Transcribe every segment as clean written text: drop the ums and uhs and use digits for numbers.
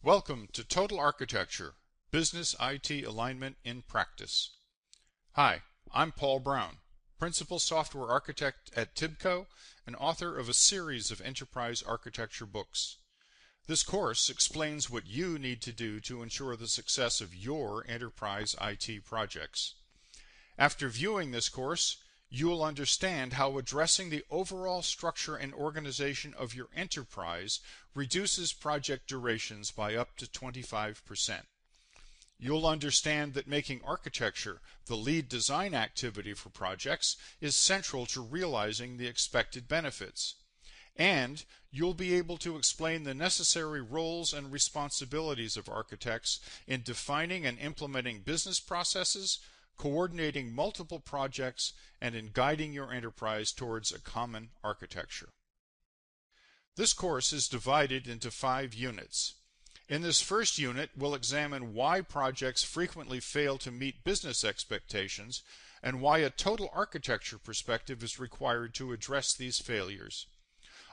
Welcome to Total Architecture, Business IT Alignment in Practice. Hi, I'm Paul Brown, Principal Software Architect at Tibco and author of a series of enterprise architecture books. This course explains what you need to do to ensure the success of your enterprise IT projects. After viewing this course, you will understand how addressing the overall structure and organization of your enterprise reduces project durations by up to 25%. You'll understand that making architecture the lead design activity for projects is central to realizing the expected benefits. And you'll be able to explain the necessary roles and responsibilities of architects in defining and implementing business processes, coordinating multiple projects, and in guiding your enterprise towards a common architecture. This course is divided into 5 units. In this first unit, we'll examine why projects frequently fail to meet business expectations and why a total architecture perspective is required to address these failures.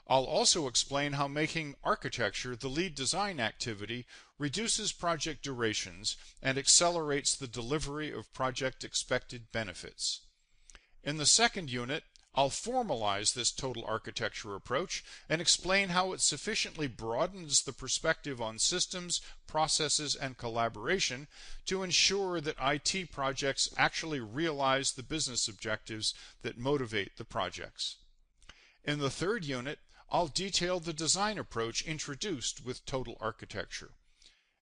I'll also explain how making architecture the lead design activity reduces project durations and accelerates the delivery of project expected benefits. In the second unit, I'll formalize this total architecture approach and explain how it sufficiently broadens the perspective on systems, processes, and collaboration to ensure that IT projects actually realize the business objectives that motivate the projects. In the third unit, I'll detail the design approach introduced with total architecture.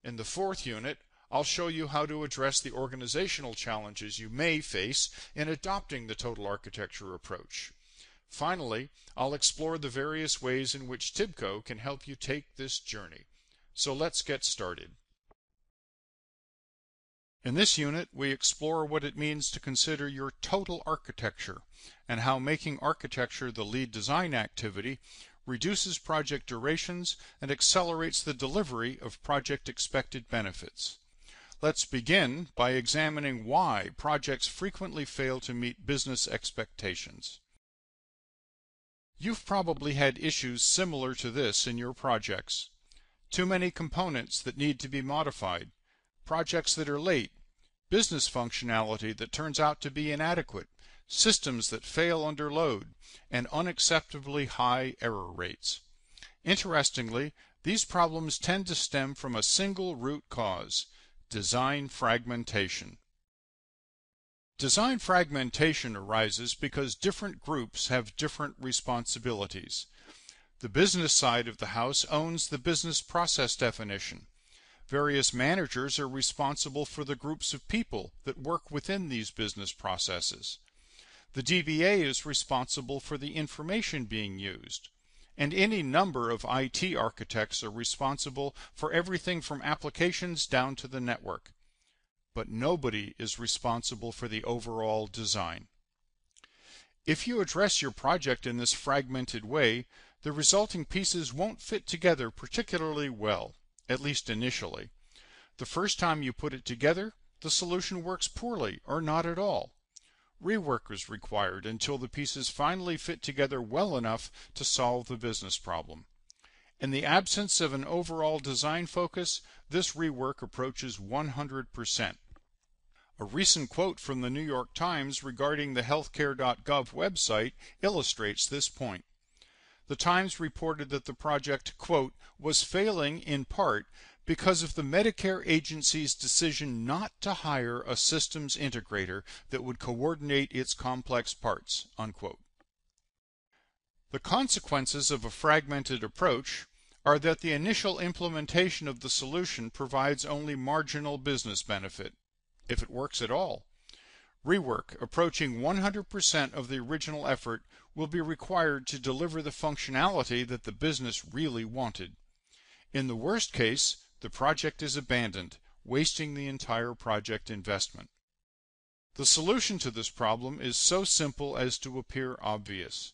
In the fourth unit, I'll show you how to address the organizational challenges you may face in adopting the total architecture approach. Finally, I'll explore the various ways in which Tibco can help you take this journey. So let's get started. In this unit, we explore what it means to consider your total architecture and how making architecture the lead design activity reduces project durations and accelerates the delivery of project expected benefits. Let's begin by examining why projects frequently fail to meet business expectations. You've probably had issues similar to this in your projects. Too many components that need to be modified, projects that are late, business functionality that turns out to be inadequate, systems that fail under load, and unacceptably high error rates. Interestingly, these problems tend to stem from a single root cause: design fragmentation. Design fragmentation arises because different groups have different responsibilities. The business side of the house owns the business process definition. Various managers are responsible for the groups of people that work within these business processes. The DBA is responsible for the information being used, and any number of IT architects are responsible for everything from applications down to the network. But nobody is responsible for the overall design. If you address your project in this fragmented way, the resulting pieces won't fit together particularly well, at least initially. The first time you put it together, the solution works poorly or not at all. Rework is required until the pieces finally fit together well enough to solve the business problem. In the absence of an overall design focus, this rework approaches 100%. A recent quote from the New York Times regarding the healthcare.gov website illustrates this point. The Times reported that the project, quote, was failing in part because of the Medicare agency's decision not to hire a systems integrator that would coordinate its complex parts, unquote. The consequences of a fragmented approach are that the initial implementation of the solution provides only marginal business benefit, if it works at all. Rework, approaching 100% of the original effort, will be required to deliver the functionality that the business really wanted. In the worst case, the project is abandoned, wasting the entire project investment. The solution to this problem is so simple as to appear obvious.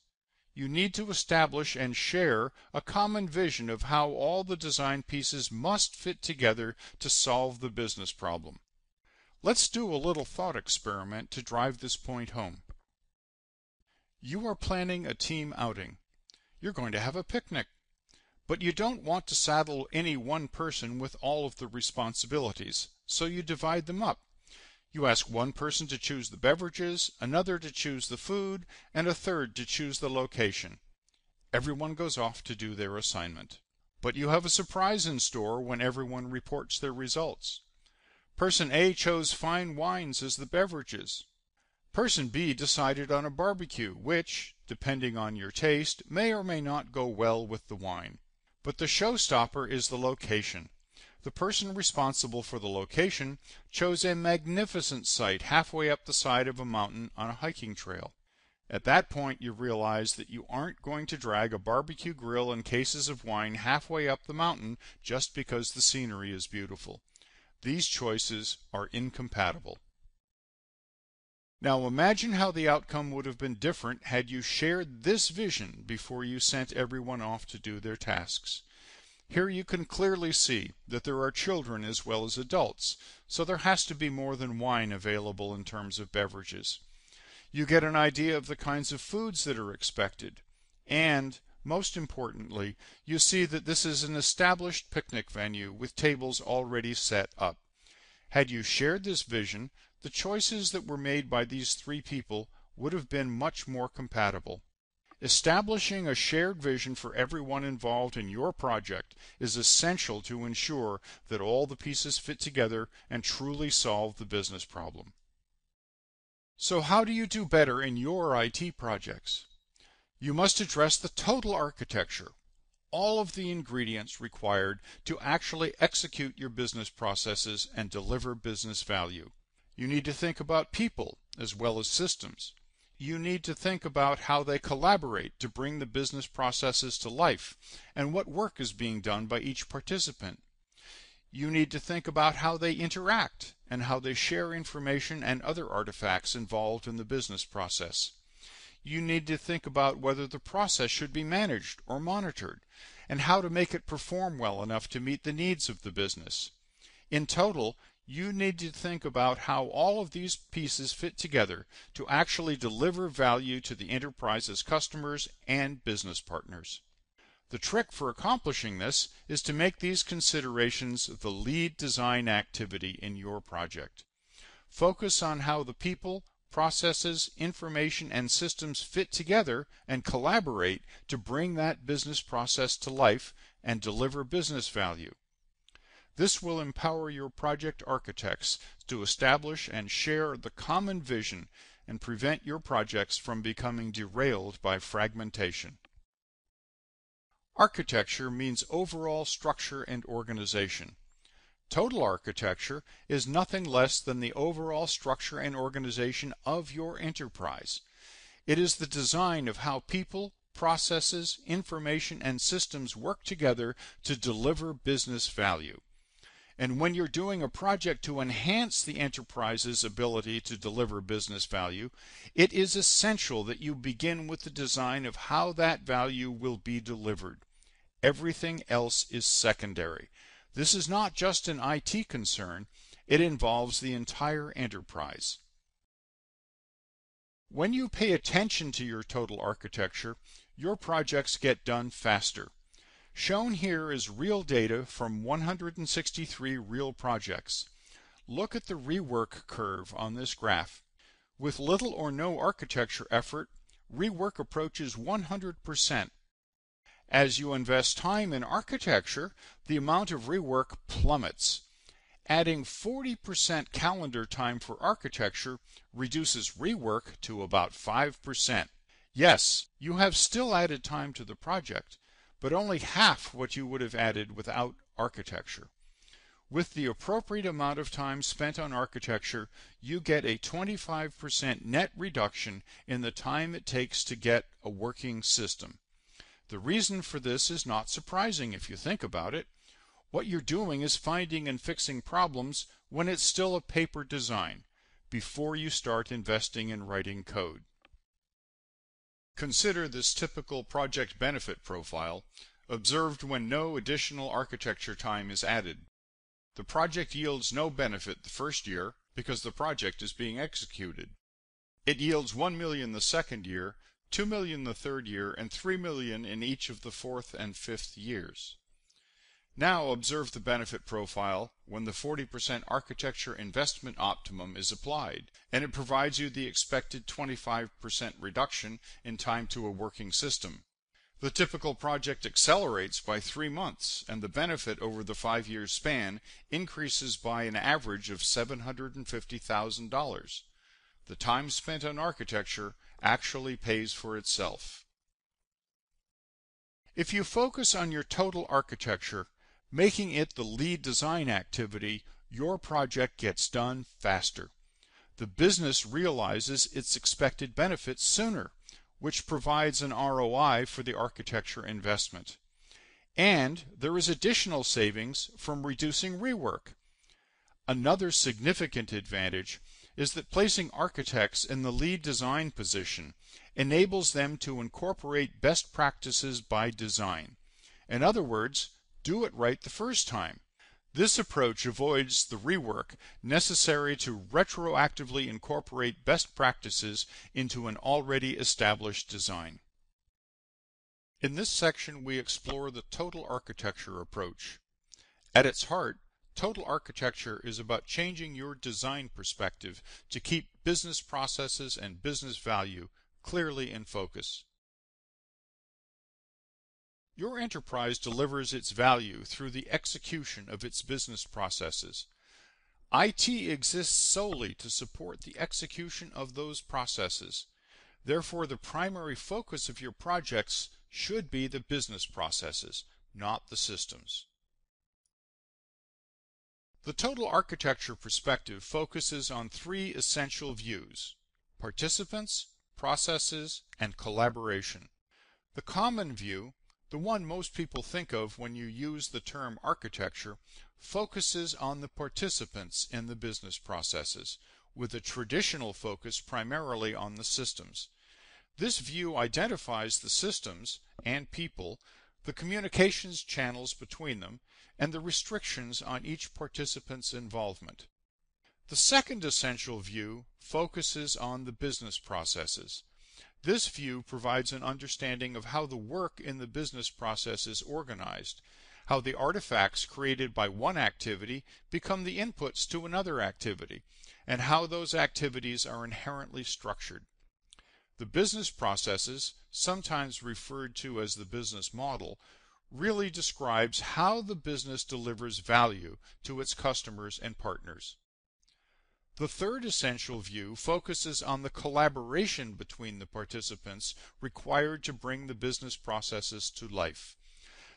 You need to establish and share a common vision of how all the design pieces must fit together to solve the business problem. Let's do a little thought experiment to drive this point home. You are planning a team outing. You're going to have a picnic. But you don't want to saddle any one person with all of the responsibilities, so you divide them up. You ask one person to choose the beverages, another to choose the food, and a third to choose the location. Everyone goes off to do their assignment. But you have a surprise in store when everyone reports their results. Person A chose fine wines as the beverages. Person B decided on a barbecue, which, depending on your taste, may or may not go well with the wine. But the showstopper is the location. The person responsible for the location chose a magnificent site halfway up the side of a mountain on a hiking trail. At that point, you realize that you aren't going to drag a barbecue grill and cases of wine halfway up the mountain just because the scenery is beautiful. These choices are incompatible. Now imagine how the outcome would have been different had you shared this vision before you sent everyone off to do their tasks. Here you can clearly see that there are children as well as adults, so there has to be more than wine available in terms of beverages. You get an idea of the kinds of foods that are expected, and, most importantly, you see that this is an established picnic venue with tables already set up. Had you shared this vision, the choices that were made by these three people would have been much more compatible. Establishing a shared vision for everyone involved in your project is essential to ensure that all the pieces fit together and truly solve the business problem. So how do you do better in your IT projects? You must address the total architecture, all of the ingredients required to actually execute your business processes and deliver business value. You need to think about people as well as systems. You need to think about how they collaborate to bring the business processes to life and what work is being done by each participant. You need to think about how they interact and how they share information and other artifacts involved in the business process. You need to think about whether the process should be managed or monitored and how to make it perform well enough to meet the needs of the business. In total, you need to think about how all of these pieces fit together to actually deliver value to the enterprise's customers and business partners. The trick for accomplishing this is to make these considerations the lead design activity in your project. Focus on how the people, processes, information, and systems fit together and collaborate to bring that business process to life and deliver business value. This will empower your project architects to establish and share the common vision and prevent your projects from becoming derailed by fragmentation. Architecture means overall structure and organization. Total architecture is nothing less than the overall structure and organization of your enterprise. It is the design of how people, processes, information, and systems work together to deliver business value. And when you're doing a project to enhance the enterprise's ability to deliver business value, it is essential that you begin with the design of how that value will be delivered. Everything else is secondary. This is not just an IT concern, it involves the entire enterprise. When you pay attention to your total architecture, your projects get done faster. Shown here is real data from 163 real projects. Look at the rework curve on this graph. With little or no architecture effort, rework approaches 100%. As you invest time in architecture, the amount of rework plummets. Adding 40% calendar time for architecture reduces rework to about 5%. Yes, you have still added time to the project, but only half what you would have added without architecture. With the appropriate amount of time spent on architecture, you get a 25% net reduction in the time it takes to get a working system. The reason for this is not surprising if you think about it. What you're doing is finding and fixing problems when it's still a paper design, before you start investing in writing code. Consider this typical project benefit profile, observed when no additional architecture time is added. The project yields no benefit the first year because the project is being executed. It yields $1 million the second year 2 million the third year, and 3 million in each of the fourth and fifth years. Now observe the benefit profile when the 40% architecture investment optimum is applied, and it provides you the expected 25% reduction in time to a working system. The typical project accelerates by 3 months, and the benefit over the 5-year span increases by an average of $750,000. The time spent on architecture actually pays for itself. If you focus on your total architecture, making it the lead design activity, your project gets done faster. The business realizes its expected benefits sooner, which provides an ROI for the architecture investment. And there is additional savings from reducing rework. Another significant advantage is that placing architects in the lead design position enables them to incorporate best practices by design. In other words, do it right the first time. This approach avoids the rework necessary to retroactively incorporate best practices into an already established design. In this section, we explore the total architecture approach. At its heart, total architecture is about changing your design perspective to keep business processes and business value clearly in focus. Your enterprise delivers its value through the execution of its business processes. IT exists solely to support the execution of those processes. Therefore, the primary focus of your projects should be the business processes, not the systems. The total architecture perspective focuses on 3 essential views: participants, processes, and collaboration. The common view, the one most people think of when you use the term architecture, focuses on the participants in the business processes, with a traditional focus primarily on the systems. This view identifies the systems and people, the communications channels between them, and the restrictions on each participant's involvement. The second essential view focuses on the business processes. This view provides an understanding of how the work in the business process is organized, how the artifacts created by one activity become the inputs to another activity, and how those activities are inherently structured. The business processes, sometimes referred to as the business model, really describes how the business delivers value to its customers and partners. The third essential view focuses on the collaboration between the participants required to bring the business processes to life.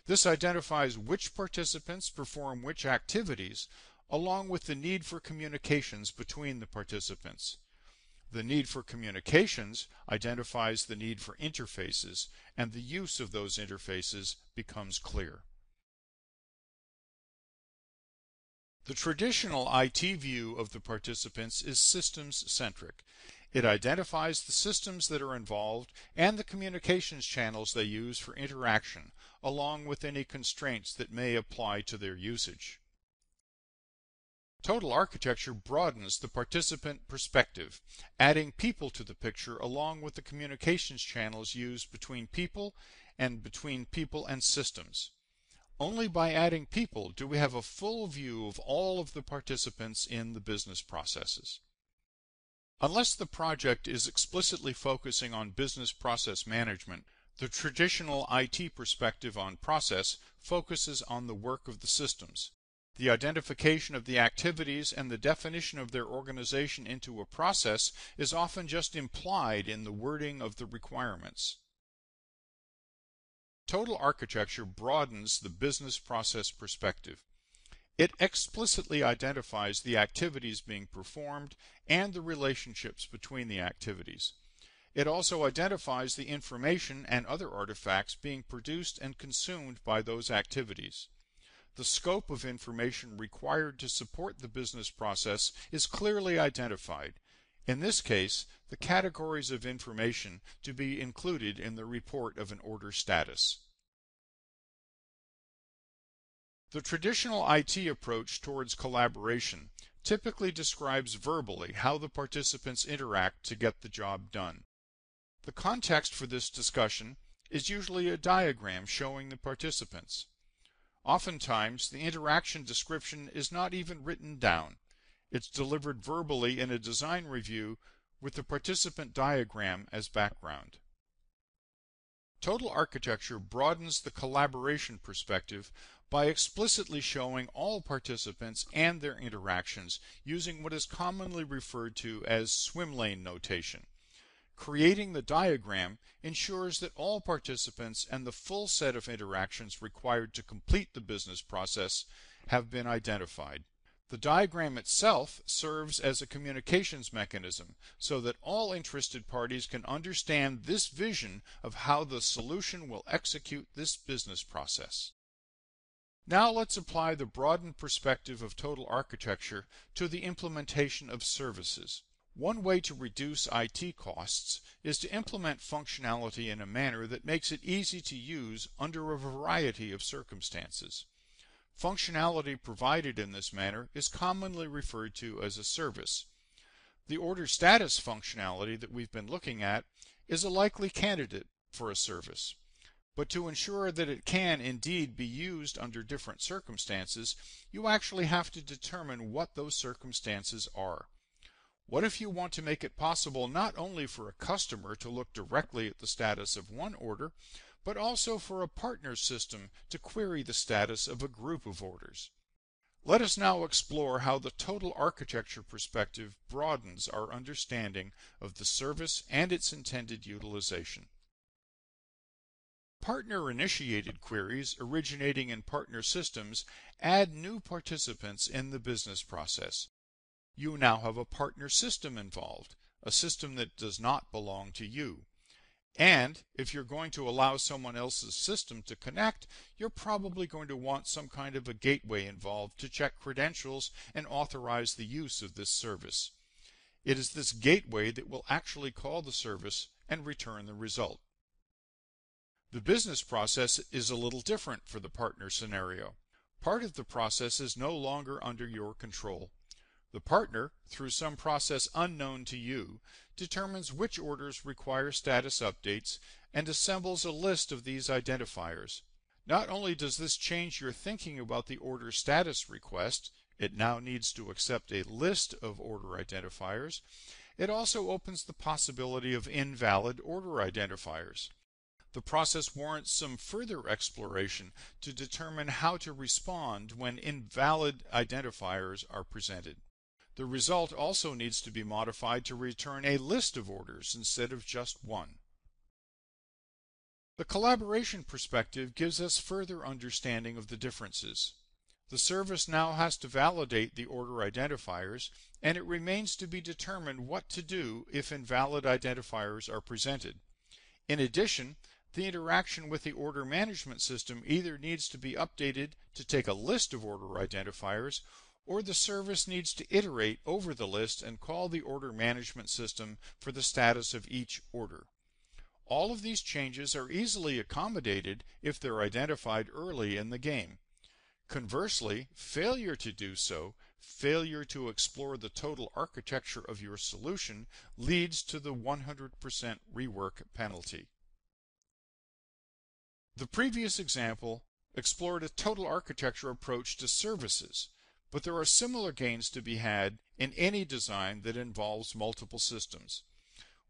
This identifies which participants perform which activities, along with the need for communications between the participants. The need for communications identifies the need for interfaces, and the use of those interfaces becomes clear. The traditional IT view of the participants is systems-centric. It identifies the systems that are involved and the communications channels they use for interaction, along with any constraints that may apply to their usage. Total architecture broadens the participant perspective, adding people to the picture along with the communications channels used between people and systems. Only by adding people do we have a full view of all of the participants in the business processes. Unless the project is explicitly focusing on business process management, the traditional IT perspective on process focuses on the work of the systems. The identification of the activities and the definition of their organization into a process is often just implied in the wording of the requirements. Total architecture broadens the business process perspective. It explicitly identifies the activities being performed and the relationships between the activities. It also identifies the information and other artifacts being produced and consumed by those activities. The scope of information required to support the business process is clearly identified. In this case, the categories of information to be included in the report of an order status. The traditional IT approach towards collaboration typically describes verbally how the participants interact to get the job done. The context for this discussion is usually a diagram showing the participants. Oftentimes, the interaction description is not even written down. It's delivered verbally in a design review with the participant diagram as background. Total architecture broadens the collaboration perspective by explicitly showing all participants and their interactions using what is commonly referred to as swim lane notation. Creating the diagram ensures that all participants and the full set of interactions required to complete the business process have been identified. The diagram itself serves as a communications mechanism so that all interested parties can understand this vision of how the solution will execute this business process. Now let's apply the broadened perspective of total architecture to the implementation of services. One way to reduce IT costs is to implement functionality in a manner that makes it easy to use under a variety of circumstances. Functionality provided in this manner is commonly referred to as a service. The order status functionality that we've been looking at is a likely candidate for a service. But to ensure that it can indeed be used under different circumstances, you actually have to determine what those circumstances are. What if you want to make it possible not only for a customer to look directly at the status of one order, but also for a partner system to query the status of a group of orders? Let us now explore how the total architecture perspective broadens our understanding of the service and its intended utilization. Partner-initiated queries originating in partner systems add new participants in the business process. You now have a partner system involved, a system that does not belong to you. And if you're going to allow someone else's system to connect, you're probably going to want some kind of a gateway involved to check credentials and authorize the use of this service. It is this gateway that will actually call the service and return the result. The business process is a little different for the partner scenario. Part of the process is no longer under your control. The partner, through some process unknown to you, determines which orders require status updates and assembles a list of these identifiers. Not only does this change your thinking about the order status request, it now needs to accept a list of order identifiers, it also opens the possibility of invalid order identifiers. The process warrants some further exploration to determine how to respond when invalid identifiers are presented. The result also needs to be modified to return a list of orders instead of just one. The collaboration perspective gives us further understanding of the differences. The service now has to validate the order identifiers, and it remains to be determined what to do if invalid identifiers are presented. In addition, the interaction with the order management system either needs to be updated to take a list of order identifiers, or the service needs to iterate over the list and call the order management system for the status of each order. All of these changes are easily accommodated if they're identified early in the game. Conversely, failure to do so, failure to explore the total architecture of your solution, leads to the 100% rework penalty. The previous example explored a total architecture approach to services, but there are similar gains to be had in any design that involves multiple systems.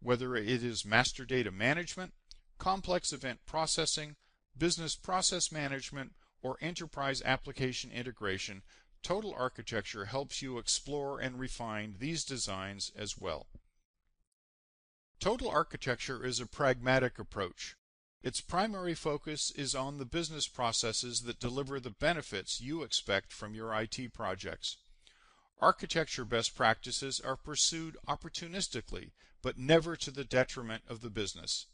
Whether it is master data management, complex event processing, business process management, or enterprise application integration, total architecture helps you explore and refine these designs as well. Total architecture is a pragmatic approach. Its primary focus is on the business processes that deliver the benefits you expect from your IT projects. Architecture best practices are pursued opportunistically, but never to the detriment of the business.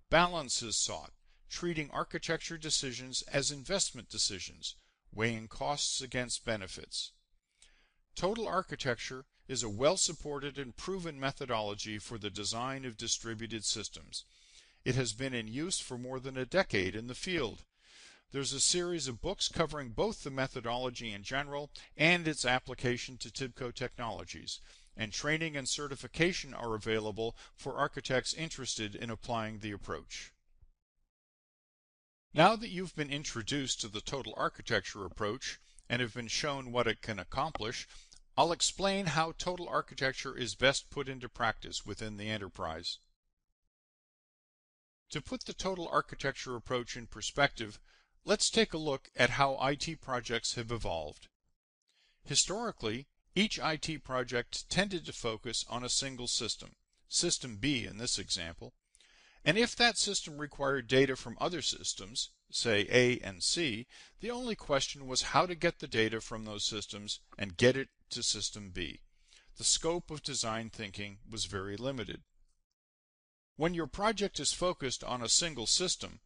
Balance is sought, treating architecture decisions as investment decisions, weighing costs against benefits. Total architecture is a well-supported and proven methodology for the design of distributed systems. It has been in use for more than a decade in the field. There's a series of books covering both the methodology in general and its application to Tibco technologies. and training and certification are available for architects interested in applying the approach. Now that you've been introduced to the total architecture approach and have been shown what it can accomplish, I'll explain how total architecture is best put into practice within the enterprise. To put the total architecture approach in perspective, let's take a look at how IT projects have evolved. Historically, each IT project tended to focus on a single system, System B in this example, and if that system required data from other systems, say A and C, the only question was how to get the data from those systems and get it to System B. The scope of design thinking was very limited. When your project is focused on a single system,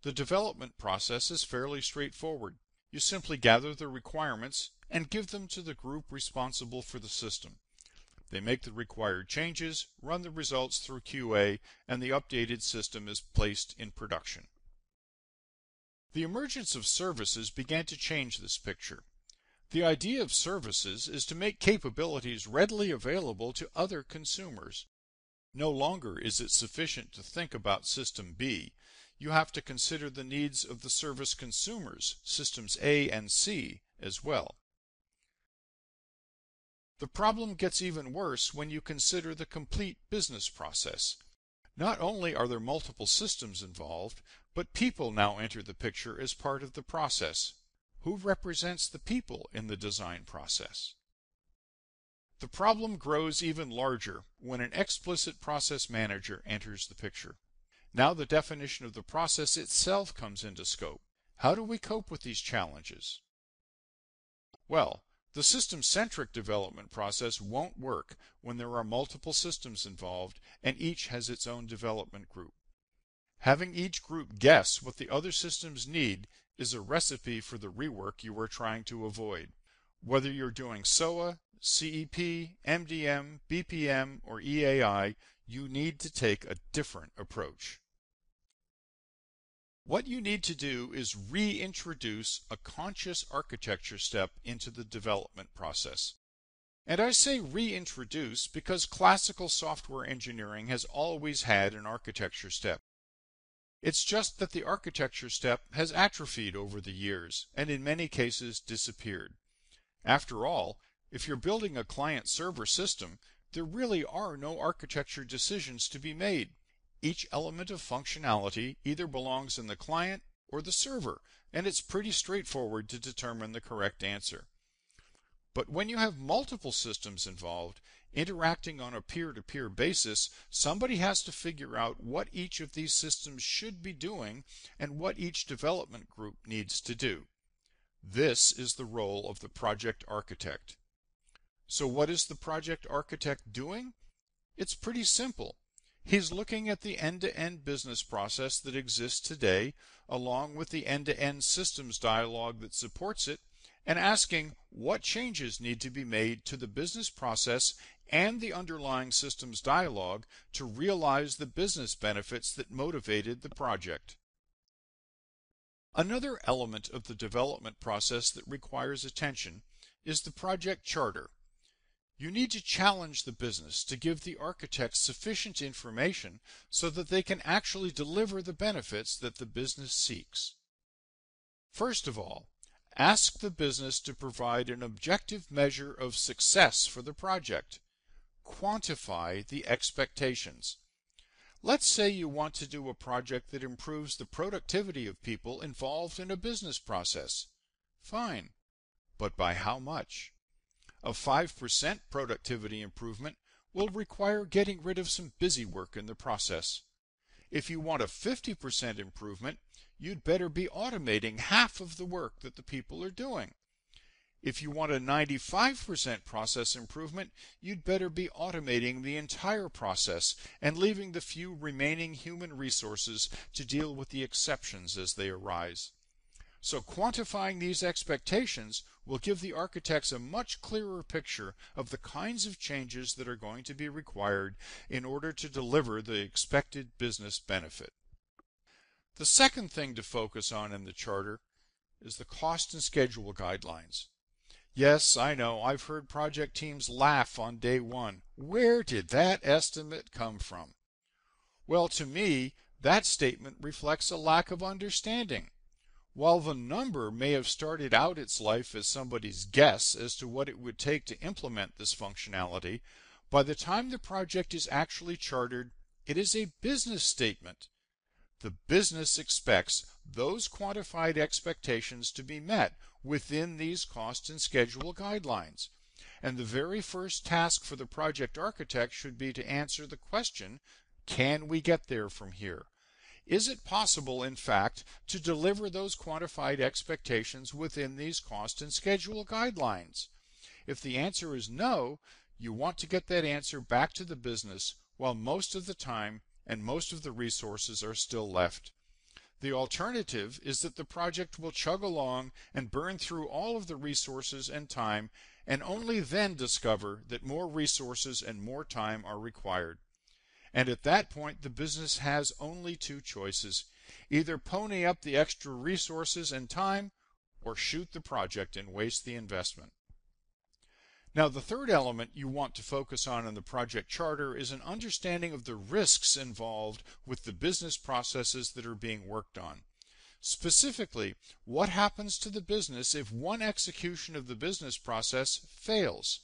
the development process is fairly straightforward. You simply gather the requirements and give them to the group responsible for the system. They make the required changes, run the results through QA, and the updated system is placed in production. The emergence of services began to change this picture. The idea of services is to make capabilities readily available to other consumers. No longer is it sufficient to think about System B. You have to consider the needs of the service consumers, Systems A and C, as well. The problem gets even worse when you consider the complete business process. Not only are there multiple systems involved, but people now enter the picture as part of the process. Who represents the people in the design process? The problem grows even larger when an explicit process manager enters the picture. Now the definition of the process itself comes into scope. How do we cope with these challenges? Well, the system-centric development process won't work when there are multiple systems involved and each has its own development group. Having each group guess what the other systems need is a recipe for the rework you are trying to avoid. Whether you're doing SOA, CEP, MDM, BPM, or EAI, you need to take a different approach. What you need to do is reintroduce a conscious architecture step into the development process. And I say reintroduce because classical software engineering has always had an architecture step. It's just that the architecture step has atrophied over the years and in many cases disappeared. After all, if you're building a client-server system, there really are no architecture decisions to be made. Each element of functionality either belongs in the client or the server, and it's pretty straightforward to determine the correct answer. But when you have multiple systems involved, interacting on a peer-to-peer basis, somebody has to figure out what each of these systems should be doing and what each development group needs to do. This is the role of the project architect. So what is the project architect doing? It's pretty simple. He's looking at the end-to-end business process that exists today, along with the end-to-end systems dialogue that supports it, and asking what changes need to be made to the business process and the underlying systems dialogue to realize the business benefits that motivated the project. Another element of the development process that requires attention is the project charter. You need to challenge the business to give the architects sufficient information so that they can actually deliver the benefits that the business seeks. First of all, ask the business to provide an objective measure of success for the project. Quantify the expectations. Let's say you want to do a project that improves the productivity of people involved in a business process. Fine, but by how much? A 5% productivity improvement will require getting rid of some busy work in the process. If you want a 50% improvement, you'd better be automating half of the work that the people are doing. If you want a 95% process improvement, you'd better be automating the entire process and leaving the few remaining human resources to deal with the exceptions as they arise. So quantifying these expectations will give the architects a much clearer picture of the kinds of changes that are going to be required in order to deliver the expected business benefit. The second thing to focus on in the charter is the cost and schedule guidelines. Yes, I know, I've heard project teams laugh on day one. Where did that estimate come from? Well, to me, that statement reflects a lack of understanding. While the number may have started out its life as somebody's guess as to what it would take to implement this functionality, by the time the project is actually chartered, it is a business statement. The business expects those quantified expectations to be met within these cost and schedule guidelines. And the very first task for the project architect should be to answer the question, can we get there from here? Is it possible, in fact, to deliver those quantified expectations within these cost and schedule guidelines? If the answer is no, you want to get that answer back to the business while most of the time and most of the resources are still left. The alternative is that the project will chug along and burn through all of the resources and time, and only then discover that more resources and more time are required. And at that point, the business has only two choices: either pony up the extra resources and time, or shoot the project and waste the investment. Now, the third element you want to focus on in the project charter is an understanding of the risks involved with the business processes that are being worked on. Specifically, what happens to the business if one execution of the business process fails?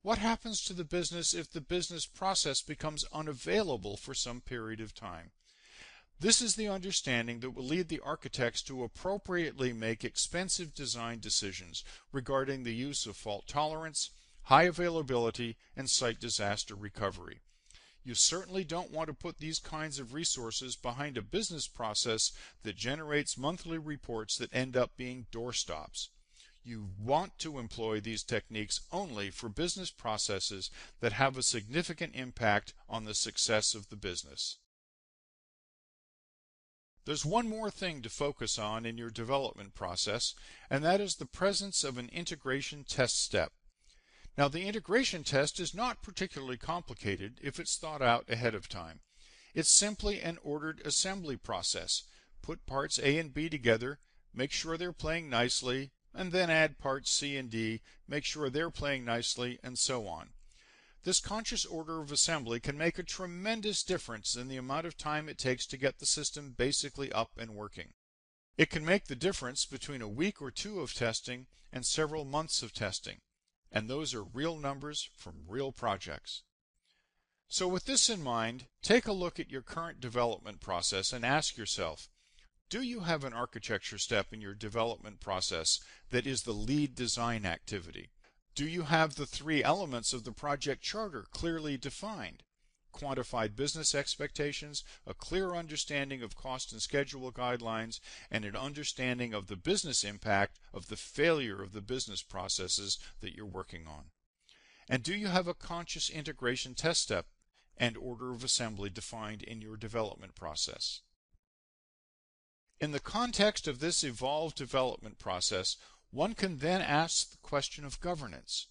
What happens to the business if the business process becomes unavailable for some period of time? This is the understanding that will lead the architects to appropriately make expensive design decisions regarding the use of fault tolerance, high availability, and site disaster recovery. You certainly don't want to put these kinds of resources behind a business process that generates monthly reports that end up being doorstops. You want to employ these techniques only for business processes that have a significant impact on the success of the business. There's one more thing to focus on in your development process, and that is the presence of an integration test step. Now, the integration test is not particularly complicated if it's thought out ahead of time. It's simply an ordered assembly process. Put parts A and B together, make sure they're playing nicely, and then add parts C and D, make sure they're playing nicely, and so on. This conscious order of assembly can make a tremendous difference in the amount of time it takes to get the system basically up and working. It can make the difference between a week or two of testing and several months of testing, and those are real numbers from real projects. So with this in mind, take a look at your current development process and ask yourself, do you have an architecture step in your development process that is the lead design activity? Do you have the three elements of the project charter clearly defined? Quantified business expectations, a clear understanding of cost and schedule guidelines, and an understanding of the business impact of the failure of the business processes that you're working on? And do you have a conscious integration test step and order of assembly defined in your development process? In the context of this evolved development process, one can then ask the question of governance.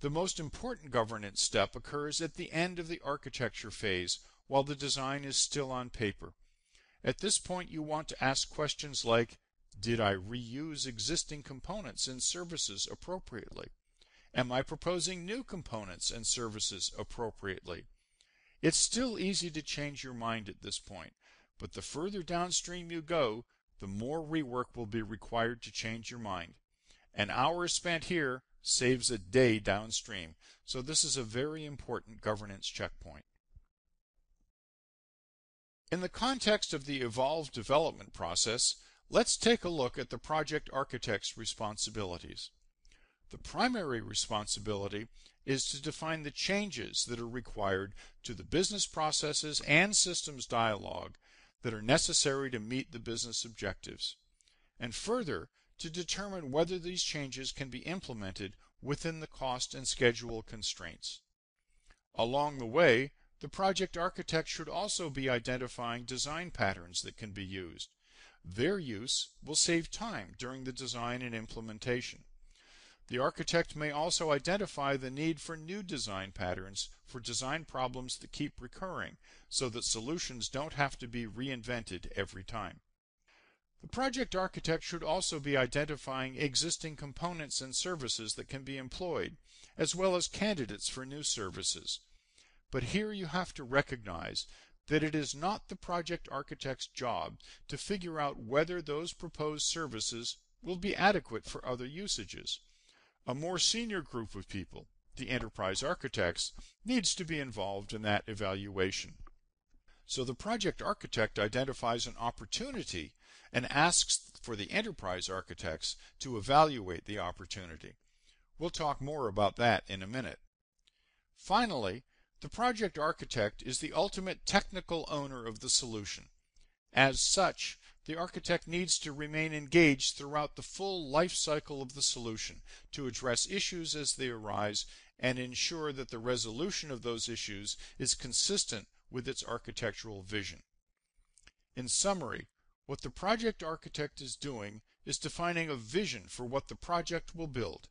The most important governance step occurs at the end of the architecture phase while the design is still on paper. At this point, you want to ask questions like, did I reuse existing components and services appropriately? Am I proposing new components and services appropriately? It's still easy to change your mind at this point, but the further downstream you go, the more rework will be required to change your mind. An hour spent here saves a day downstream, so this is a very important governance checkpoint. In the context of the evolved development process, let's take a look at the project architect's responsibilities. The primary responsibility is to define the changes that are required to the business processes and systems dialogue that are necessary to meet the business objectives, and further, to determine whether these changes can be implemented within the cost and schedule constraints. Along the way, the project architect should also be identifying design patterns that can be used. Their use will save time during the design and implementation. The architect may also identify the need for new design patterns for design problems that keep recurring, so that solutions don't have to be reinvented every time. The project architect should also be identifying existing components and services that can be employed, as well as candidates for new services. But here you have to recognize that it is not the project architect's job to figure out whether those proposed services will be adequate for other usages. A more senior group of people, the enterprise architects, needs to be involved in that evaluation. So the project architect identifies an opportunity and asks for the enterprise architects to evaluate the opportunity. We'll talk more about that in a minute. Finally, the project architect is the ultimate technical owner of the solution. As such, the architect needs to remain engaged throughout the full life cycle of the solution to address issues as they arise and ensure that the resolution of those issues is consistent with its architectural vision. In summary, what the project architect is doing is defining a vision for what the project will build.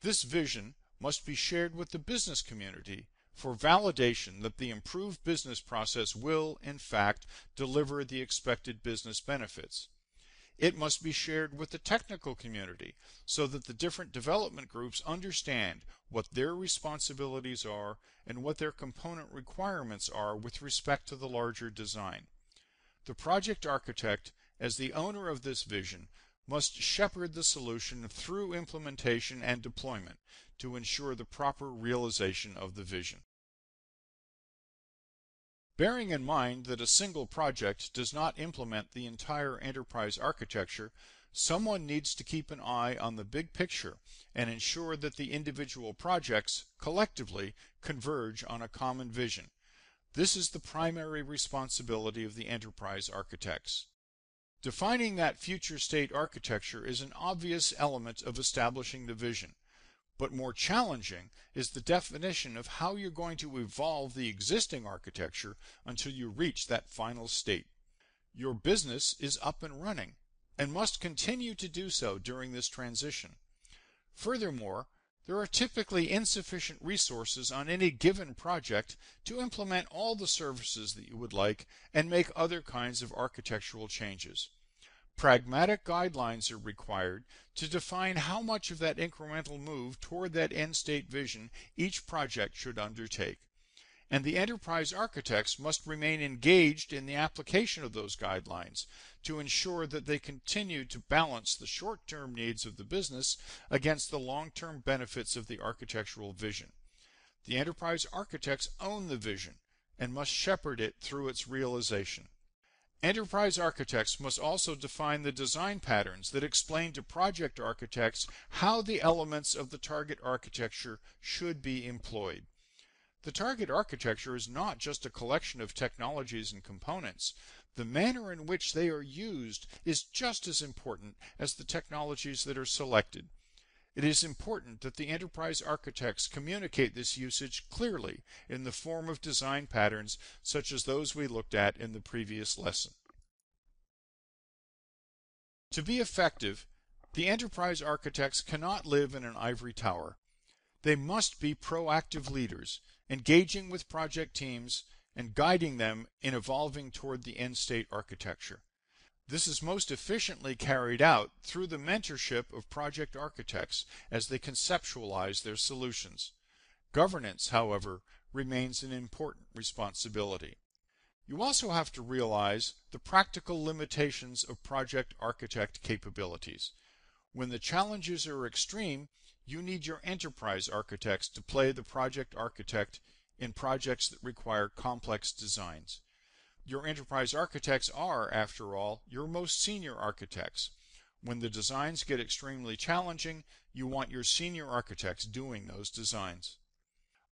This vision must be shared with the business community for validation that the improved business process will, in fact, deliver the expected business benefits. It must be shared with the technical community so that the different development groups understand what their responsibilities are and what their component requirements are with respect to the larger design. The project architect, as the owner of this vision, must shepherd the solution through implementation and deployment to ensure the proper realization of the vision. Bearing in mind that a single project does not implement the entire enterprise architecture, someone needs to keep an eye on the big picture and ensure that the individual projects collectively converge on a common vision. This is the primary responsibility of the enterprise architects. Defining that future state architecture is an obvious element of establishing the vision, but more challenging is the definition of how you're going to evolve the existing architecture until you reach that final state. Your business is up and running and must continue to do so during this transition. Furthermore, there are typically insufficient resources on any given project to implement all the services that you would like and make other kinds of architectural changes. Pragmatic guidelines are required to define how much of that incremental move toward that end state vision each project should undertake. And the enterprise architects must remain engaged in the application of those guidelines to ensure that they continue to balance the short-term needs of the business against the long-term benefits of the architectural vision. The enterprise architects own the vision and must shepherd it through its realization. Enterprise architects must also define the design patterns that explain to project architects how the elements of the target architecture should be employed. The target architecture is not just a collection of technologies and components. The manner in which they are used is just as important as the technologies that are selected. It is important that the enterprise architects communicate this usage clearly in the form of design patterns such as those we looked at in the previous lesson. To be effective, the enterprise architects cannot live in an ivory tower. They must be proactive leaders, engaging with project teams and guiding them in evolving toward the end state architecture. This is most efficiently carried out through the mentorship of project architects as they conceptualize their solutions. Governance, however, remains an important responsibility. You also have to realize the practical limitations of project architect capabilities. When the challenges are extreme, you need your enterprise architects to play the project architect in projects that require complex designs. Your enterprise architects are, after all, your most senior architects. When the designs get extremely challenging, you want your senior architects doing those designs.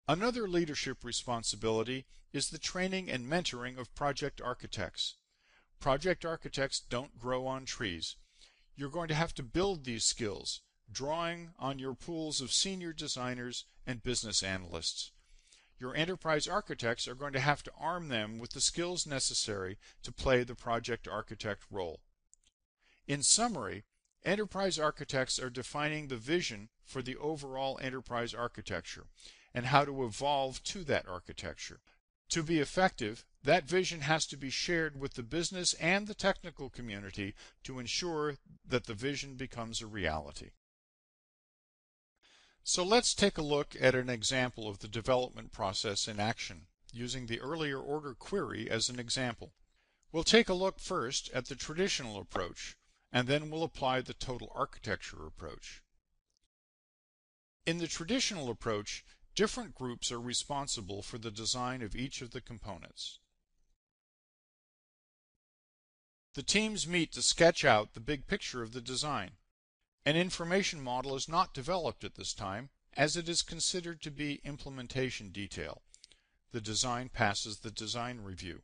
Another leadership responsibility is the training and mentoring of project architects. Project architects don't grow on trees. You're going to have to build these skills, drawing on your pools of senior designers and business analysts. Your enterprise architects are going to have to arm them with the skills necessary to play the project architect role. In summary, enterprise architects are defining the vision for the overall enterprise architecture and how to evolve to that architecture. To be effective, that vision has to be shared with the business and the technical community to ensure that the vision becomes a reality. So let's take a look at an example of the development process in action, using the earlier order query as an example. We'll take a look first at the traditional approach, and then we'll apply the total architecture approach. In the traditional approach, different groups are responsible for the design of each of the components. The teams meet to sketch out the big picture of the design. An information model is not developed at this time, as it is considered to be implementation detail. The design passes the design review.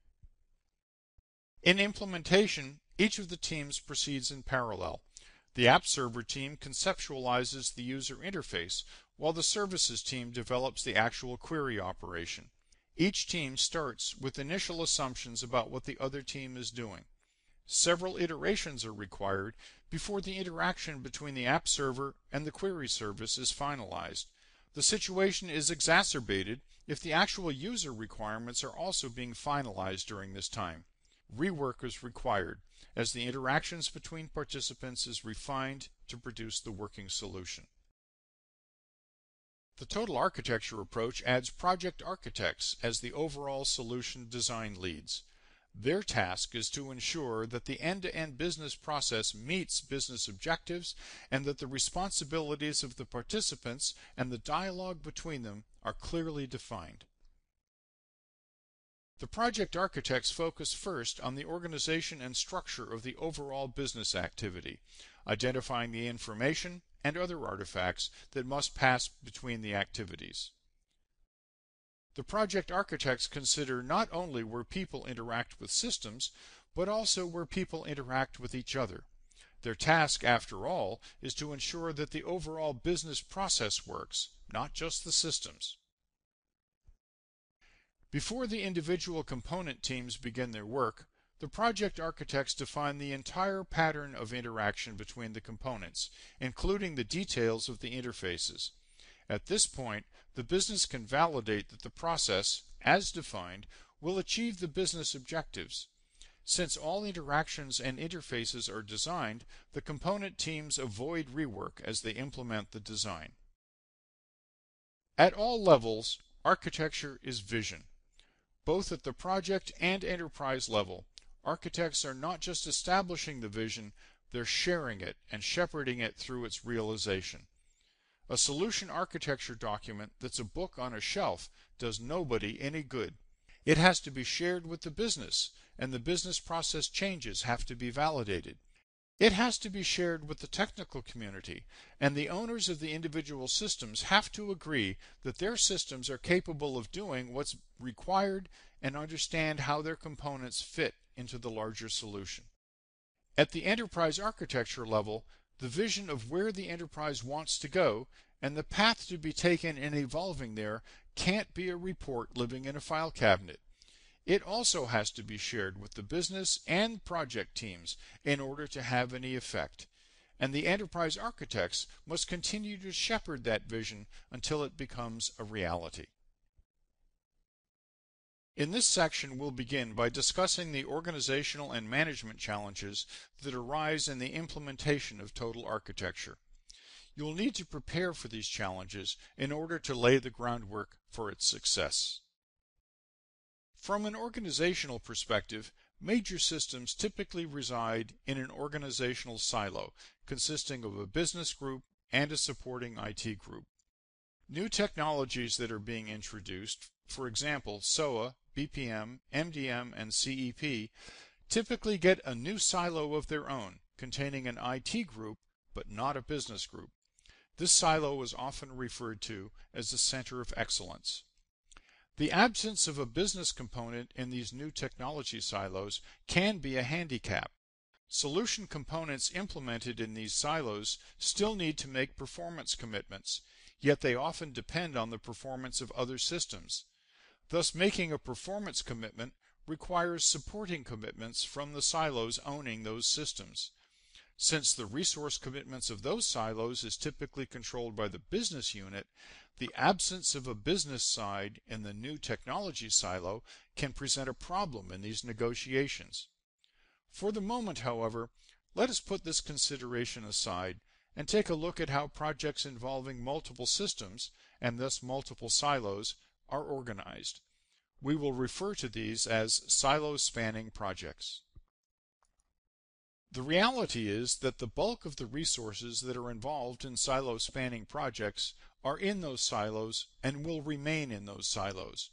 In implementation, each of the teams proceeds in parallel. The App Server team conceptualizes the user interface, while the Services team develops the actual query operation. Each team starts with initial assumptions about what the other team is doing. Several iterations are required before the interaction between the App Server and the query service is finalized. The situation is exacerbated if the actual user requirements are also being finalized during this time. Rework is required as the interactions between participants is refined to produce the working solution. The total architecture approach adds project architects as the overall solution design leads. Their task is to ensure that the end-to-end business process meets business objectives and that the responsibilities of the participants and the dialogue between them are clearly defined. The project architects focus first on the organization and structure of the overall business activity, identifying the information and other artifacts that must pass between the activities. The project architects consider not only where people interact with systems, but also where people interact with each other. Their task, after all, is to ensure that the overall business process works, not just the systems. Before the individual component teams begin their work, the project architects define the entire pattern of interaction between the components, including the details of the interfaces. At this point, the business can validate that the process, as defined, will achieve the business objectives. Since all interactions and interfaces are designed, the component teams avoid rework as they implement the design. At all levels, architecture is vision. Both at the project and enterprise level, architects are not just establishing the vision, they're sharing it and shepherding it through its realization. A solution architecture document that's a book on a shelf does nobody any good. It has to be shared with the business, and the business process changes have to be validated. It has to be shared with the technical community, and the owners of the individual systems have to agree that their systems are capable of doing what's required and understand how their components fit into the larger solution. At the enterprise architecture level, the vision of where the enterprise wants to go and the path to be taken in evolving there can't be a report living in a file cabinet. It also has to be shared with the business and project teams in order to have any effect. And the enterprise architects must continue to shepherd that vision until it becomes a reality. In this section, we'll begin by discussing the organizational and management challenges that arise in the implementation of total architecture. You'll need to prepare for these challenges in order to lay the groundwork for its success. From an organizational perspective, major systems typically reside in an organizational silo consisting of a business group and a supporting IT group. New technologies that are being introduced, for example, SOA, BPM, MDM, and CEP, typically get a new silo of their own, containing an IT group but not a business group. This silo is often referred to as the center of excellence. The absence of a business component in these new technology silos can be a handicap. Solution components implemented in these silos still need to make performance commitments, yet they often depend on the performance of other systems. Thus, making a performance commitment requires supporting commitments from the silos owning those systems. Since the resource commitments of those silos is typically controlled by the business unit, the absence of a business side in the new technology silo can present a problem in these negotiations. For the moment, however, let us put this consideration aside and take a look at how projects involving multiple systems, and thus multiple silos, are organized. We will refer to these as silo-spanning projects. The reality is that the bulk of the resources that are involved in silo-spanning projects are in those silos and will remain in those silos.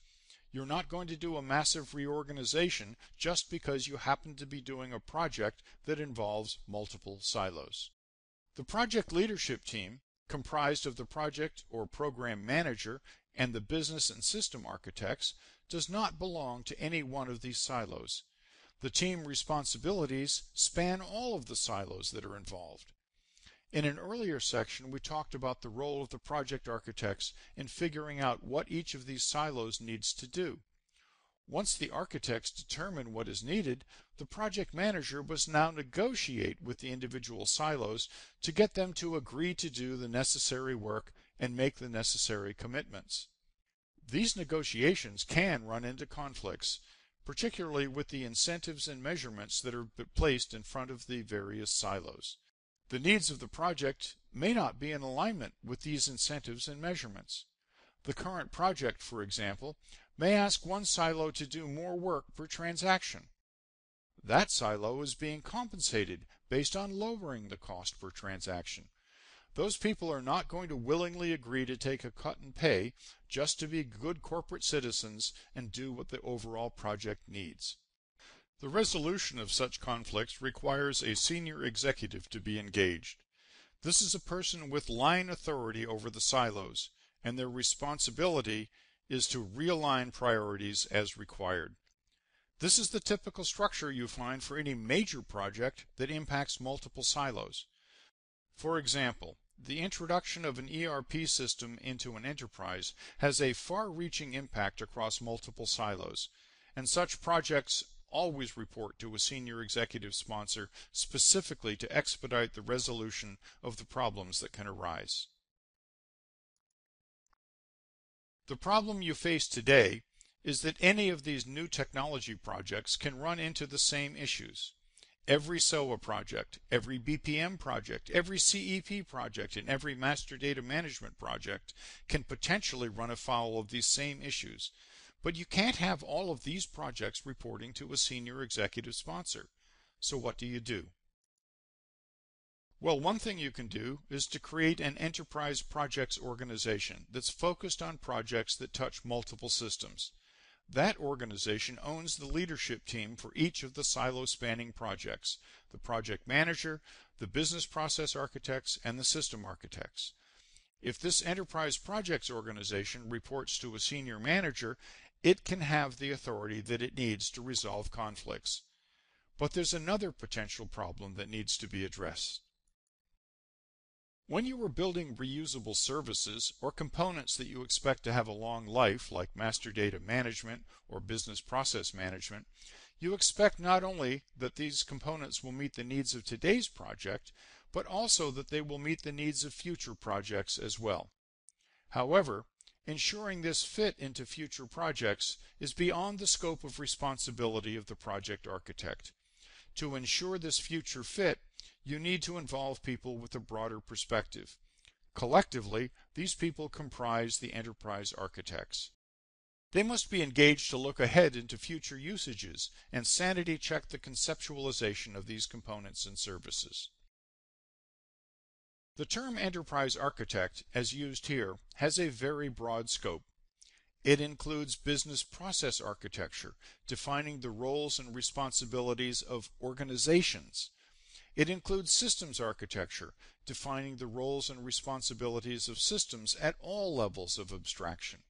You're not going to do a massive reorganization just because you happen to be doing a project that involves multiple silos. The project leadership team, comprised of the project or program manager and the business and system architects, does not belong to any one of these silos. The team responsibilities span all of the silos that are involved. In an earlier section, we talked about the role of the project architects in figuring out what each of these silos needs to do. Once the architects determine what is needed, the project manager must now negotiate with the individual silos to get them to agree to do the necessary work and make the necessary commitments. These negotiations can run into conflicts, particularly with the incentives and measurements that are placed in front of the various silos. The needs of the project may not be in alignment with these incentives and measurements. The current project, for example, may ask one silo to do more work per transaction. That silo is being compensated based on lowering the cost per transaction. Those people are not going to willingly agree to take a cut in pay just to be good corporate citizens and do what the overall project needs. The resolution of such conflicts requires a senior executive to be engaged. This is a person with line authority over the silos, and their responsibility is to realign priorities as required. This is the typical structure you find for any major project that impacts multiple silos. For example, the introduction of an ERP system into an enterprise has a far-reaching impact across multiple silos, and such projects always report to a senior executive sponsor specifically to expedite the resolution of the problems that can arise. The problem you face today is that any of these new technology projects can run into the same issues. Every SOA project, every BPM project, every CEP project, and every master data management project can potentially run afoul of these same issues. But you can't have all of these projects reporting to a senior executive sponsor. So what do you do? Well, one thing you can do is to create an enterprise projects organization that's focused on projects that touch multiple systems. That organization owns the leadership team for each of the silo-spanning projects, the project manager, the business process architects, and the system architects. If this enterprise projects organization reports to a senior manager, it can have the authority that it needs to resolve conflicts. But there's another potential problem that needs to be addressed. When you are building reusable services or components that you expect to have a long life, like master data management or business process management, you expect not only that these components will meet the needs of today's project, but also that they will meet the needs of future projects as well. However, ensuring this fit into future projects is beyond the scope of responsibility of the project architect. To ensure this future fit, you need to involve people with a broader perspective. Collectively, these people comprise the enterprise architects. They must be engaged to look ahead into future usages and sanity check the conceptualization of these components and services. The term enterprise architect, as used here, has a very broad scope. It includes business process architecture, defining the roles and responsibilities of organizations. It includes systems architecture, defining the roles and responsibilities of systems at all levels of abstraction.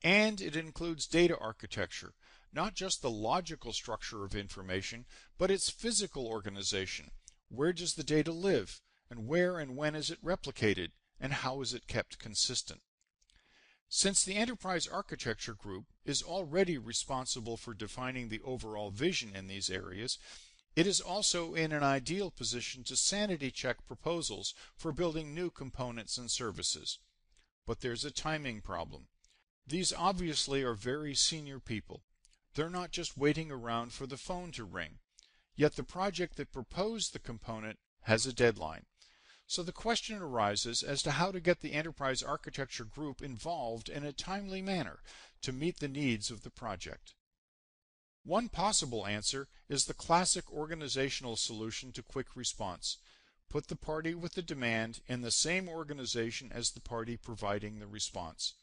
And it includes data architecture, not just the logical structure of information, but its physical organization. Where does the data live, and where and when is it replicated, and how is it kept consistent? Since the enterprise architecture group is already responsible for defining the overall vision in these areas, It is also in an ideal position to sanity check proposals for building new components and services. But there's a timing problem. These obviously are very senior people. They're not just waiting around for the phone to ring. Yet the project that proposed the component has a deadline. So the question arises as to how to get the enterprise architecture group involved in a timely manner to meet the needs of the project. One possible answer is the classic organizational solution to quick response. Put the party with the demand in the same organization as the party providing the response.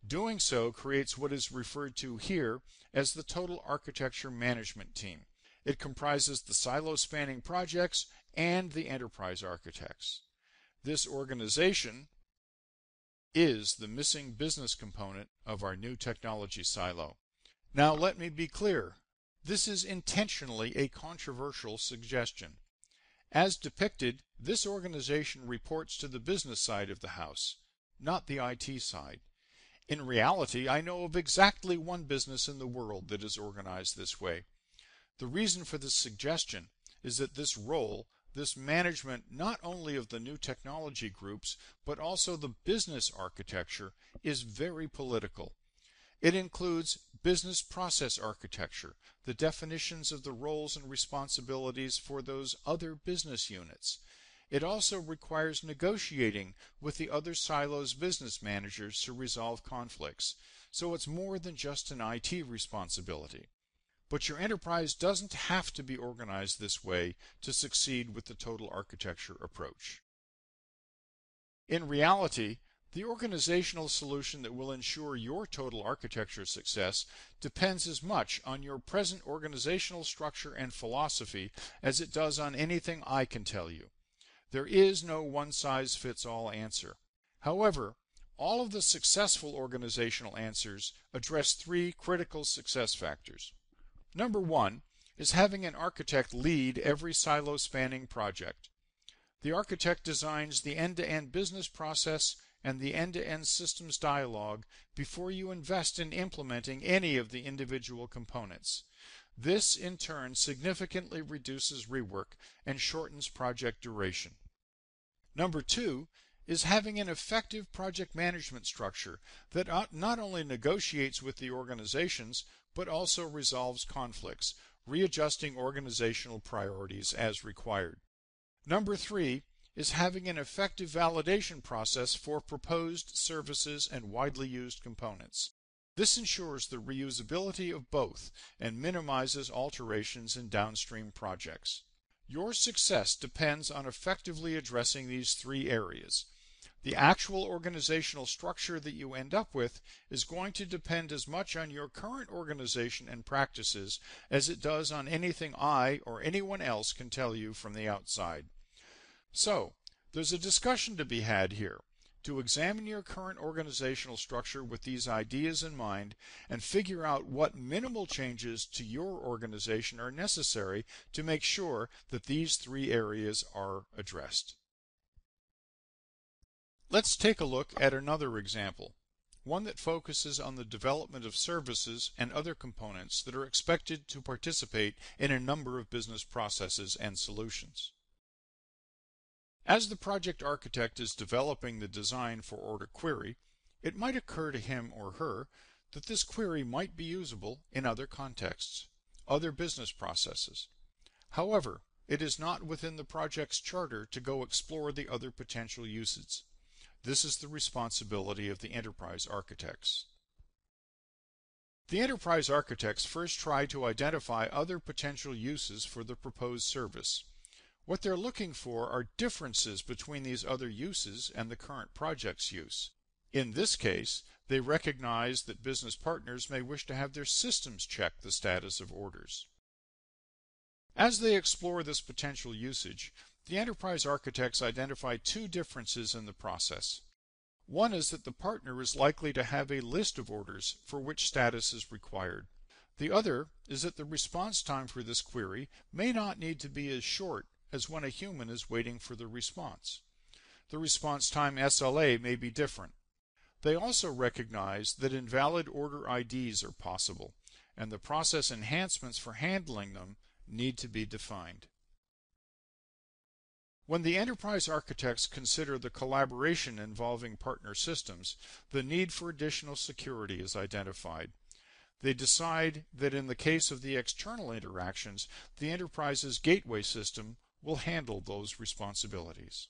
Doing so creates what is referred to here as the Total Architecture Management Team. It comprises the silo-spanning projects and the enterprise architects. This organization is the missing business component of our new technology silo. Now let me be clear. This is intentionally a controversial suggestion. As depicted, this organization reports to the business side of the house, not the IT side. In reality, I know of exactly one business in the world that is organized this way. The reason for this suggestion is that this role, this management not only of the new technology groups, but also the business architecture, is very political. It includes business process architecture, the definitions of the roles and responsibilities for those other business units. It also requires negotiating with the other silos' business managers to resolve conflicts, so it's more than just an IT responsibility. But your enterprise doesn't have to be organized this way to succeed with the total architecture approach. In reality, the organizational solution that will ensure your total architecture success depends as much on your present organizational structure and philosophy as it does on anything I can tell you. There is no one-size-fits-all answer. However, all of the successful organizational answers address three critical success factors. Number one is having an architect lead every silo-spanning project. The architect designs the end-to-end business process and the end-to-end systems dialogue before you invest in implementing any of the individual components. This, in turn, significantly reduces rework and shortens project duration. Number two is having an effective project management structure that not only negotiates with the organizations, but also resolves conflicts, readjusting organizational priorities as required. Number three is having an effective validation process for proposed services and widely used components. This ensures the reusability of both and minimizes alterations in downstream projects. Your success depends on effectively addressing these three areas. The actual organizational structure that you end up with is going to depend as much on your current organization and practices as it does on anything I or anyone else can tell you from the outside. So, there's a discussion to be had here. To examine your current organizational structure with these ideas in mind and figure out what minimal changes to your organization are necessary to make sure that these three areas are addressed. Let's take a look at another example, one that focuses on the development of services and other components that are expected to participate in a number of business processes and solutions. As the project architect is developing the design for order query, it might occur to him or her that this query might be usable in other contexts, other business processes. However, it is not within the project's charter to go explore the other potential uses. This is the responsibility of the enterprise architects. The enterprise architects first try to identify other potential uses for the proposed service. What they're looking for are differences between these other uses and the current project's use. In this case, they recognize that business partners may wish to have their systems check the status of orders. As they explore this potential usage, the enterprise architects identify two differences in the process. One is that the partner is likely to have a list of orders for which status is required. The other is that the response time for this query may not need to be as short as when a human is waiting for the response. The response time SLA may be different. They also recognize that invalid order IDs are possible, and the process enhancements for handling them, need to be defined. When the enterprise architects consider the collaboration involving partner systems, the need for additional security is identified. They decide that in the case of the external interactions, the enterprise's gateway system will handle those responsibilities.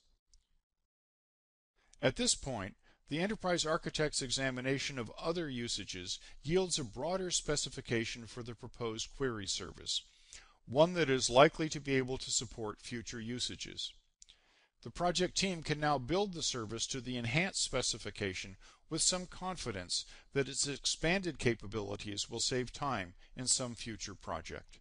At this point, the enterprise architect's examination of other usages yields a broader specification for the proposed query service, one that is likely to be able to support future usages. The project team can now build the service to the enhanced specification with some confidence that its expanded capabilities will save time in some future project.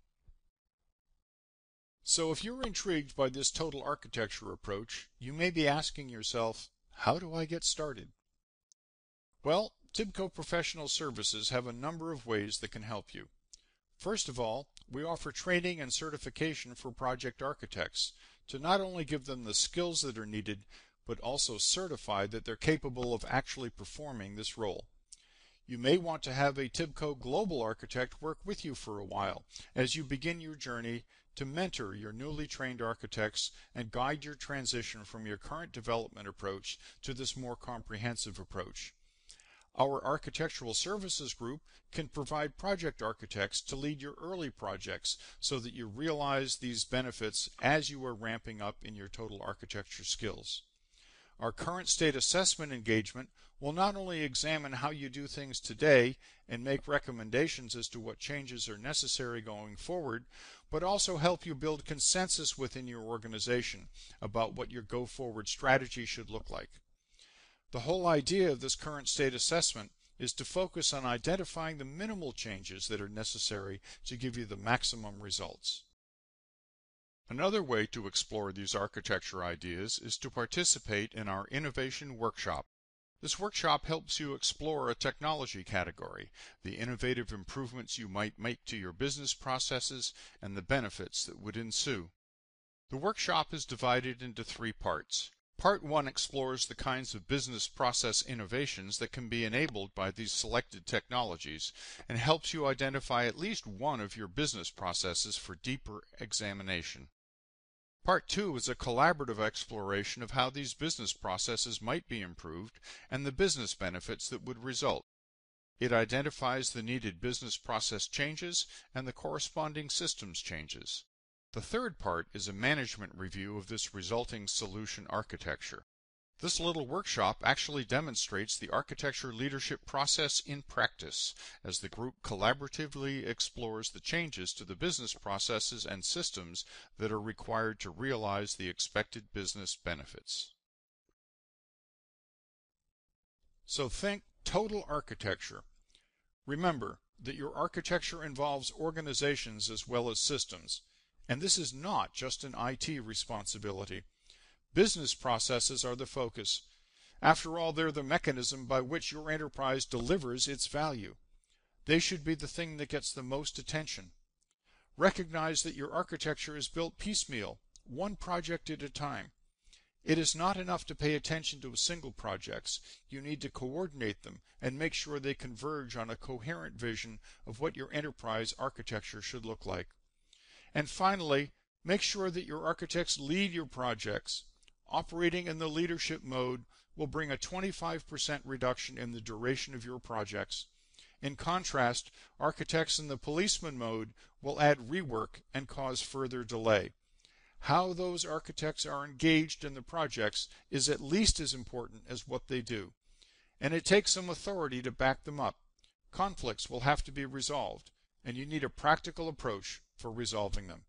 So if you're intrigued by this total architecture approach, you may be asking yourself, how do I get started? Well, Tibco Professional Services have a number of ways that can help you. First of all, we offer training and certification for project architects to not only give them the skills that are needed, but also certify that they're capable of actually performing this role. You may want to have a Tibco Global Architect work with you for a while as you begin your journey to mentor your newly trained architects and guide your transition from your current development approach to this more comprehensive approach. Our architectural services group can provide project architects to lead your early projects so that you realize these benefits as you are ramping up in your total architecture skills. Our current state assessment engagement will not only examine how you do things today and make recommendations as to what changes are necessary going forward, but also help you build consensus within your organization about what your go-forward strategy should look like. The whole idea of this current state assessment is to focus on identifying the minimal changes that are necessary to give you the maximum results. Another way to explore these architecture ideas is to participate in our Innovation Workshop. This workshop helps you explore a technology category, the innovative improvements you might make to your business processes, and the benefits that would ensue. The workshop is divided into 3 parts. Part 1 explores the kinds of business process innovations that can be enabled by these selected technologies and helps you identify at least one of your business processes for deeper examination. Part 2 is a collaborative exploration of how these business processes might be improved and the business benefits that would result. It identifies the needed business process changes and the corresponding systems changes. The third part is a management review of this resulting solution architecture. This little workshop actually demonstrates the architecture leadership process in practice as the group collaboratively explores the changes to the business processes and systems that are required to realize the expected business benefits. So think total architecture. Remember that your architecture involves organizations as well as systems, and this is not just an IT responsibility. Business processes are the focus. After all, they're the mechanism by which your enterprise delivers its value. They should be the thing that gets the most attention. Recognize that your architecture is built piecemeal, one project at a time. It is not enough to pay attention to single projects. You need to coordinate them and make sure they converge on a coherent vision of what your enterprise architecture should look like. And finally, make sure that your architects lead your projects. Operating in the leadership mode will bring a 25% reduction in the duration of your projects. In contrast, architects in the policeman mode will add rework and cause further delay. How those architects are engaged in the projects is at least as important as what they do. And it takes some authority to back them up. Conflicts will have to be resolved, and you need a practical approach for resolving them.